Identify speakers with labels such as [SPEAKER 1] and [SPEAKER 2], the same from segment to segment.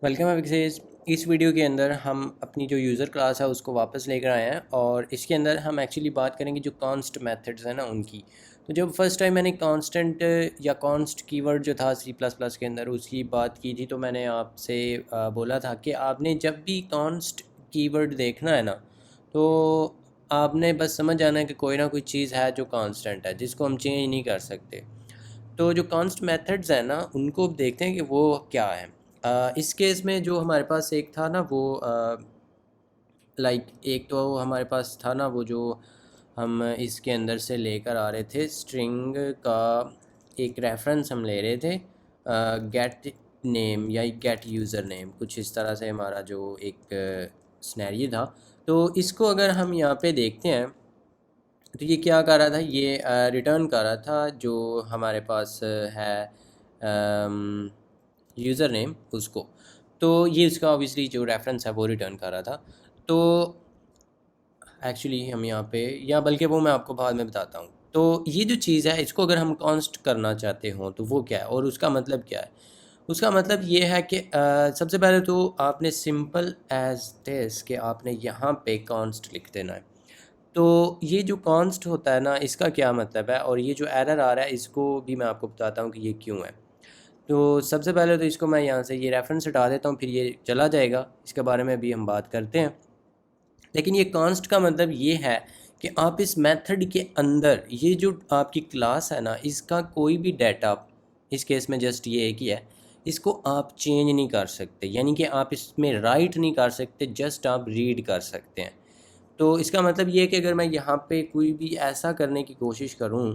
[SPEAKER 1] Welcome अभिषेक। इस video के अंदर हम अपनी जो यूज़र क्लास है उसको वापस लेकर आए हैं और इसके अंदर हम एक्चुअली बात करेंगे जो कॉन्स्ट मेथड्स हैं ना उनकी। तो जब फर्स्ट टाइम मैंने कांस्टेंट या कॉन्स्ट कीवर्ड जो था सी प्लस प्लस के अंदर उसकी बात की थी तो मैंने आपसे बोला था कि आपने जब भी कॉन्स्ट कीवर्ड देखना है ना तो आपने बस समझ जाना है कि कोई ना कोई चीज़ है जो कांस्टेंट है जिसको हम चेंज नहीं कर सकते। तो जो कॉन्स्ट मेथड्स हैं ना उनको अब देखते हैं कि वो क्या है। इस केस में जो हमारे पास एक था ना वो लाइक एक तो हमारे पास था ना वो जो हम इसके अंदर से लेकर आ रहे थे स्ट्रिंग का एक रेफरेंस हम ले रहे थे गेट नेम या गेट यूज़र नेम, कुछ इस तरह से हमारा जो एक स्नैरियो था। तो इसको अगर हम यहाँ पे देखते हैं तो ये क्या कर रहा था, ये रिटर्न कर रहा था जो हमारे पास है यूज़र नेम उसको। तो ये उसका ऑब्वियसली जो रेफरेंस है वो रिटर्न कर रहा था। तो एक्चुअली हम यहाँ पे या बल्कि वो मैं आपको बाद में बताता हूँ। तो ये जो चीज़ है इसको अगर हम कॉन्स्ट करना चाहते हो तो वो क्या है और उसका मतलब क्या है। उसका मतलब ये है कि सबसे पहले तो आपने सिंपल एज दिस कि आपने यहाँ पे कॉन्स्ट लिख देना है। तो ये जो कॉन्स्ट होता है ना इसका क्या मतलब है और ये जो एरर आ रहा है इसको भी मैं आपको बताता हूँ कि ये क्यों है। तो सबसे पहले तो इसको मैं यहाँ से ये रेफरेंस हटा देता हूँ, फिर ये चला जाएगा, इसके बारे में भी हम बात करते हैं। लेकिन ये कॉन्स्ट का मतलब ये है कि आप इस मेथड के अंदर ये जो आपकी क्लास है ना इसका कोई भी डाटा, इस केस में जस्ट ये एक ही है, इसको आप चेंज नहीं कर सकते, यानी कि आप इसमें राइट नहीं कर सकते, जस्ट आप रीड कर सकते हैं। तो इसका मतलब ये है कि अगर मैं यहाँ पे कोई भी ऐसा करने की कोशिश करूँ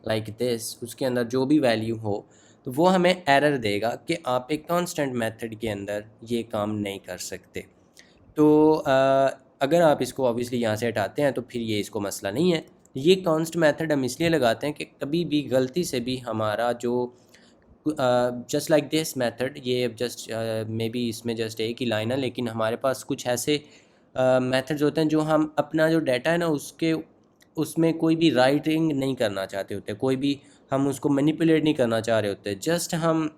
[SPEAKER 1] लाइक दिस, उसके अंदर जो भी वैल्यू हो तो वो हमें एरर देगा कि आप एक कांस्टेंट मेथड के अंदर ये काम नहीं कर सकते। तो अगर आप इसको ऑब्वियसली यहाँ से हटाते हैं तो फिर ये इसको मसला नहीं है। ये कॉन्स्ट मेथड हम इसलिए लगाते हैं कि कभी भी गलती से भी हमारा जो जस्ट लाइक दिस मेथड, ये अब जस्ट मे बी इसमें जस्ट एक ही लाइन है, लेकिन हमारे पास कुछ ऐसे मेथड्स होते हैं जो हम अपना जो डाटा है ना उसके उसमें कोई भी राइटिंग नहीं करना चाहते होते, कोई भी हम उसको मैनिपुलेट नहीं करना चाह रहे होते, जस्ट हम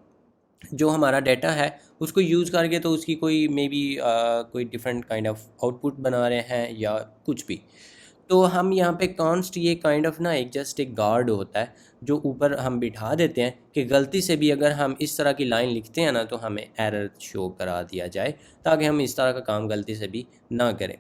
[SPEAKER 1] जो हमारा डाटा है उसको यूज़ करके तो उसकी कोई मे बी कोई डिफरेंट काइंड ऑफ आउटपुट बना रहे हैं या कुछ भी। तो हम यहाँ पे कॉन्स्ट ये काइंड ऑफ ना एक जस्ट एक गार्ड होता है जो ऊपर हम बिठा देते हैं कि गलती से भी अगर हम इस तरह की लाइन लिखते हैं ना तो हमें एरर शो करा दिया जाए, ताकि हम इस तरह का काम गलती से भी ना करें।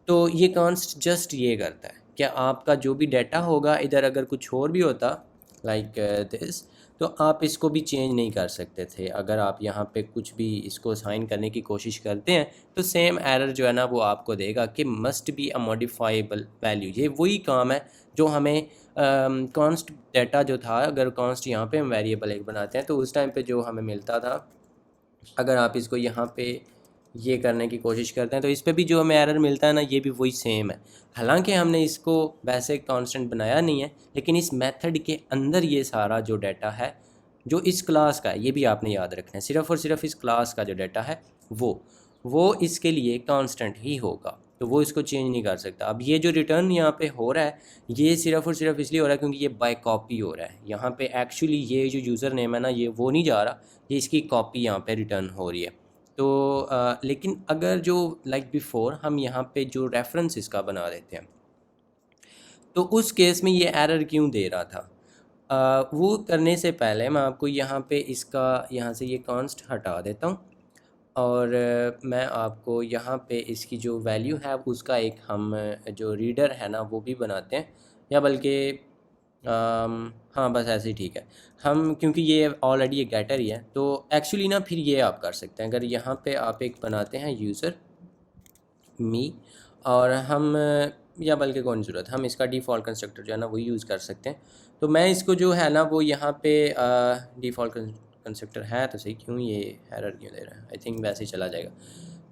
[SPEAKER 1] तो ये कॉन्स्ट जस्ट ये करता है कि आपका जो भी डाटा होगा इधर अगर कुछ और भी होता लाइक दिस तो आप इसको भी चेंज नहीं कर सकते थे। अगर आप यहाँ पे कुछ भी इसको साइन करने की कोशिश करते हैं तो सेम एरर जो है ना वो आपको देगा कि must be a modifiable value. ये वही काम है जो हमें कॉन्स्ट डाटा जो था, अगर कॉन्स्ट यहाँ पे हम वेरिएबल एक बनाते हैं तो उस टाइम पे जो हमें मिलता था, अगर आप इसको यहाँ पे ये करने की कोशिश करते हैं तो इस पे भी जो हमें एरर मिलता है ना ये भी वही सेम है। हालांकि हमने इसको वैसे कांस्टेंट बनाया नहीं है, लेकिन इस मेथड के अंदर ये सारा जो डाटा है जो इस क्लास का है ये भी आपने याद रखना है। सिर्फ़ और सिर्फ इस क्लास का जो डाटा है वो इसके लिए कांस्टेंट ही होगा, तो वो इसको चेंज नहीं कर सकता। अब ये जो रिटर्न यहाँ पे हो रहा है ये सिर्फ़ और सिर्फ इसलिए हो रहा है क्योंकि ये बाय कॉपी हो रहा है। यहाँ पे एक्चुअली ये जो यूज़र नेम है ना ये वो नहीं जा रहा, ये इसकी कॉपी यहाँ पे रिटर्न हो रही है। तो लेकिन अगर जो लाइक बिफोर हम यहाँ पे जो रेफरेंस इसका बना देते हैं तो उस केस में ये एरर क्यों दे रहा था। वो करने से पहले मैं आपको यहाँ पे इसका यहाँ से ये कॉन्स्ट हटा देता हूँ और मैं आपको यहाँ पे इसकी जो वैल्यू है उसका एक हम जो रीडर है ना वो भी बनाते हैं, या बल्कि हाँ बस ऐसे ही ठीक है। हम क्योंकि ये ऑलरेडी एक गेटर ही है तो एक्चुअली ना फिर ये आप कर सकते हैं, अगर यहाँ पे आप एक बनाते हैं यूज़र मी और हम या बल्कि कौन सी ज़रूरत, हम इसका डिफ़ॉल्ट कंस्ट्रक्टर जो है ना वो यूज़ कर सकते हैं। तो मैं इसको जो है ना वो यहाँ पे डिफ़ॉल्ट कंस्ट्रक्टर है तो सही, क्यों ये एरर क्यों दे रहा है, आई थिंक वैसे ही चला जाएगा।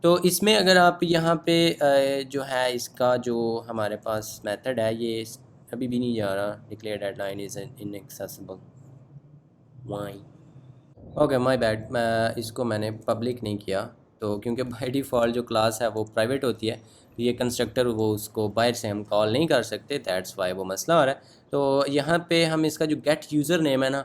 [SPEAKER 1] तो इसमें अगर आप यहाँ पे जो है इसका जो हमारे पास मेथड है ये अभी भी नहीं जा रहा, declare deadline is inaccessible, why okay my bad, मैं इसको मैंने पब्लिक नहीं किया। तो क्योंकि बाय डिफ़ॉल्ट जो क्लास है वो प्राइवेट होती है तो ये कंस्ट्रक्टर वो उसको बाहर से हम कॉल नहीं कर सकते, दैट्स वाई वो मसला हो रहा है। तो यहाँ पे हम इसका जो गेट यूज़र नेम है ना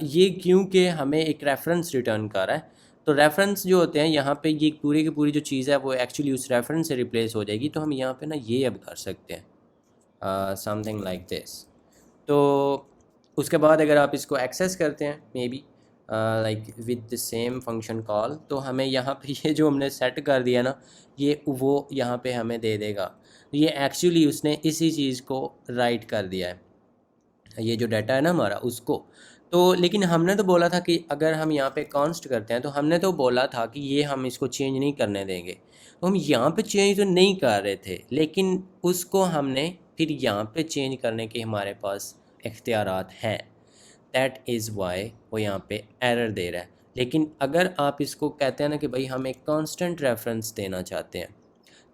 [SPEAKER 1] ये क्योंकि हमें एक रेफरेंस रिटर्न कर रहा है तो रेफरेंस जो होते हैं यहाँ पे ये पूरी की पूरी जो चीज़ है वो एक्चुअली उस रेफरेंस से रिप्लेस हो जाएगी। तो हम यहाँ पे ना ये अब कर सकते हैं समथिंग लाइक दिस। तो उसके बाद अगर आप इसको एक्सेस करते हैं may be like with the same function call, तो हमें यहाँ पे ये जो हमने सेट कर दिया ना ये वो यहाँ पे हमें दे देगा। ये एक्चुअली उसने इसी चीज़ को राइट कर दिया है, ये जो डाटा है ना हमारा उसको। तो लेकिन हमने तो बोला था कि अगर हम यहाँ पे कॉन्स्ट करते हैं तो हमने तो बोला था कि ये हम इसको चेंज नहीं करने देंगे। तो हम यहाँ पे चेंज तो नहीं कर रहे थे, लेकिन उसको हमने फिर यहाँ पे चेंज करने के हमारे पास इख्तियारात हैं। दैट इज़ वाई वो यहाँ पे एरर दे रहा है। लेकिन अगर आप इसको कहते हैं ना कि भाई हम एक कांस्टेंट रेफरेंस देना चाहते हैं,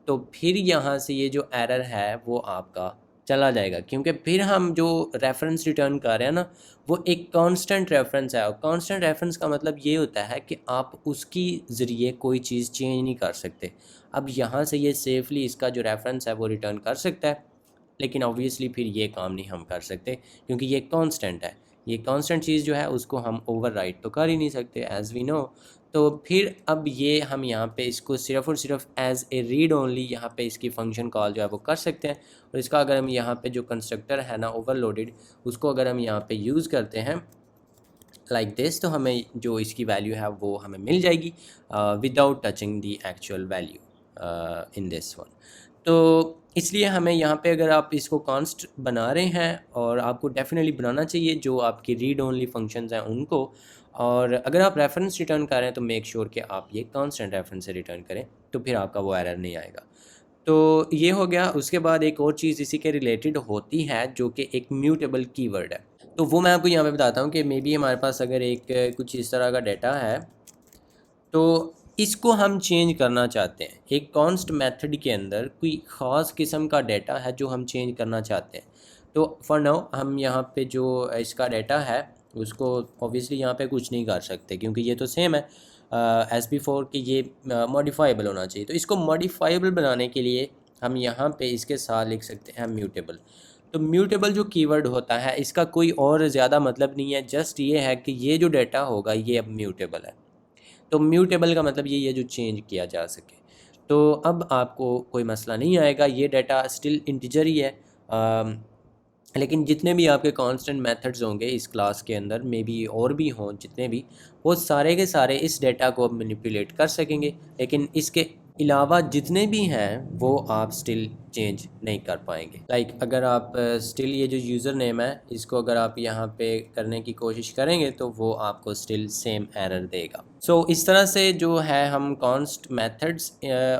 [SPEAKER 1] तो फिर यहाँ से ये जो एरर है वो आपका चला जाएगा, क्योंकि फिर हम जो रेफरेंस रिटर्न कर रहे हैं ना वो एक कांस्टेंट रेफरेंस है। और कांस्टेंट रेफरेंस का मतलब ये होता है कि आप उसकी ज़रिए कोई चीज़ चेंज नहीं कर सकते। अब यहाँ से ये सेफली इसका जो रेफरेंस है वो रिटर्न कर सकता है, लेकिन ऑब्वियसली फिर ये काम नहीं हम कर सकते क्योंकि ये कांस्टेंट है। ये कांस्टेंट चीज़ जो है उसको हम ओवरराइड तो कर ही नहीं सकते एज़ वी नो। तो फिर अब ये हम यहाँ पे इसको सिर्फ़ और सिर्फ एज़ ए रीड ओनली यहाँ पे इसकी फ़ंक्शन कॉल जो है वो कर सकते हैं। और इसका अगर हम यहाँ पे जो कंस्ट्रक्टर है ना ओवरलोडेड, उसको अगर हम यहाँ पे यूज़ करते हैं लाइक दिस, तो हमें जो इसकी वैल्यू है वो हमें मिल जाएगी without touching the actual value in this one. तो इसलिए हमें यहाँ पे अगर आप इसको कॉन्स्ट बना रहे हैं, और आपको डेफिनेटली बनाना चाहिए जो आपकी रीड ओनली फंक्शंस हैं उनको, और अगर आप रेफरेंस रिटर्न कर रहे हैं तो मेक श्योर कि आप ये कांस्टेंट रेफरेंस से रिटर्न करें, तो फिर आपका वो एरर नहीं आएगा। तो ये हो गया। उसके बाद एक और चीज़ इसी के रिलेटेड होती है जो कि एक म्यूटेबल कीवर्ड है। तो वो मैं आपको यहाँ पे बताता हूँ कि मे बी हमारे पास अगर एक कुछ इस तरह का डाटा है, तो इसको हम चेंज करना चाहते हैं। एक कॉन्स्ट मेथड के अंदर कोई ख़ास किस्म का डाटा है जो हम चेंज करना चाहते हैं। तो फॉर नाउ हम यहाँ पे जो इसका डाटा है उसको ऑब्वियसली यहाँ पे कुछ नहीं कर सकते क्योंकि ये तो सेम है एज़ बिफोर कि ये मॉडिफाइबल होना चाहिए। तो इसको मॉडिफाइबल बनाने के लिए हम यहाँ पे इसके साथ लिख सकते हैं म्यूटेबल। तो म्यूटेबल जो कीवर्ड होता है इसका कोई और ज़्यादा मतलब नहीं है, जस्ट ये है कि ये जो डाटा होगा ये अब म्यूटेबल है। तो म्यूटेबल का मतलब ये है जो चेंज किया जा सके। तो अब आपको कोई मसला नहीं आएगा, ये डाटा स्टिल इंटीजर ही है। लेकिन जितने भी आपके कांस्टेंट मेथड्स होंगे इस क्लास के अंदर, मे बी और भी हों जितने भी, वो सारे के सारे इस डाटा को मैनिपुलेट कर सकेंगे। लेकिन इसके अलावा जितने भी हैं वो आप स्टिल चेंज नहीं कर पाएंगे। लाइक अगर आप स्टिल ये जो यूज़र नेम है इसको अगर आप यहाँ पे करने की कोशिश करेंगे तो वो आपको स्टिल सेम एरर देगा। सो इस तरह से जो है हम कॉन्स्ट मेथड्स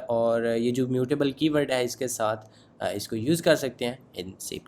[SPEAKER 1] और ये जो म्यूटेबल कीवर्ड है इसके साथ इसको यूज़ कर सकते हैं इन C++।